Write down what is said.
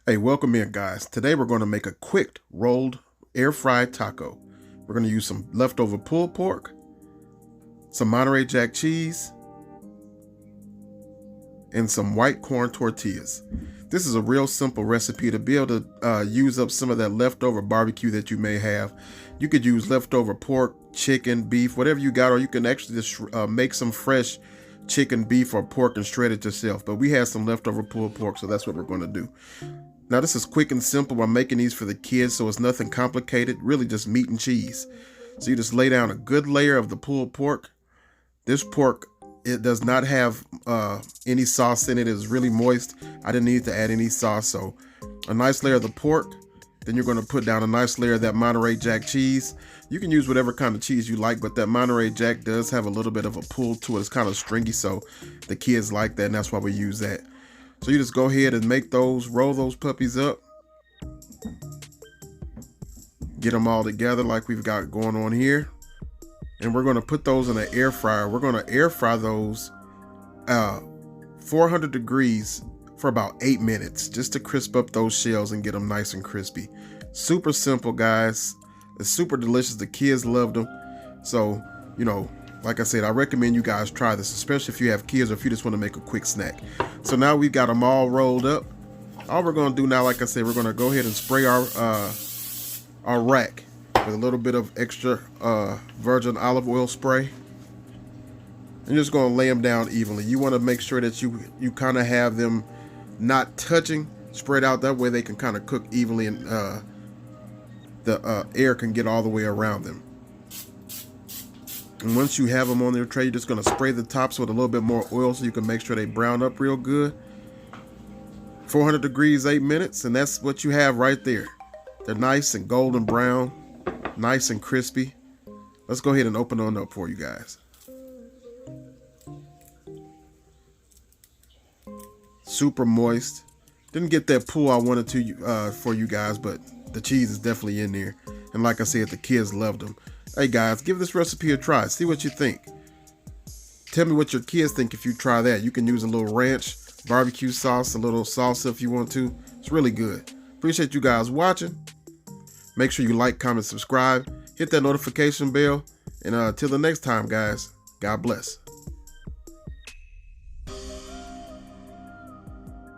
Hey, welcome in, guys. Today we're going to make a quick rolled air fried taco. We're going to use some leftover pulled pork, some Monterey Jack cheese, and some white corn tortillas. This is a real simple recipe to be able to use up some of that leftover barbecue that you may have. You could use leftover pork, chicken, beef, whatever you got, or you can actually just make some fresh chicken, beef, or pork and shred it yourself. But we had some leftover pulled pork, so that's what we're going to do. Now this is quick and simple. I'm making these for the kids, so it's nothing complicated, really just meat and cheese. So you just lay down a good layer of the pulled pork. This pork, it does not have any sauce in it. It is really moist. I didn't need to add any sauce, so a nice layer of the pork. Then you're going to put down a nice layer of that Monterey Jack cheese. You can use whatever kind of cheese you like, but that Monterey Jack does have a little bit of a pull to it. It's kind of stringy, so the kids like that, and that's why we use that. So you just go ahead and make those, roll those puppies up. Get them all together like we've got going on here. And we're going to put those in the air fryer. We're going to air fry those 400 degrees for about 8 minutes, just to crisp up those shells and get them nice and crispy. Super simple, guys. It's super delicious. The kids loved them. So, you know, like I said, I recommend you guys try this, especially if you have kids or if you just want to make a quick snack. So now we've got them all rolled up. All we're going to do now, like I said, we're going to go ahead and spray our rack with a little bit of extra virgin olive oil spray. And you're just going to lay them down evenly. You want to make sure that you kind of have them not touching, spread out. That way they can kind of cook evenly, and the air can get all the way around them. And once you have them on your tray, you're just going to spray the tops with a little bit more oil so you can make sure they brown up real good. 400 degrees, 8 minutes, and that's what you have right there. They're nice and golden brown, nice and crispy. Let's go ahead and open on up for you guys. Super moist. Didn't get that pull I wanted to for you guys, but the cheese is definitely in there. And like I said, the kids loved them. Hey guys, give this recipe a try. See what you think. Tell me what your kids think if you try that. You can use a little ranch, barbecue sauce, a little salsa if you want to. It's really good. Appreciate you guys watching. Make sure you like, comment, subscribe. Hit that notification bell. And until the next time, guys, God bless.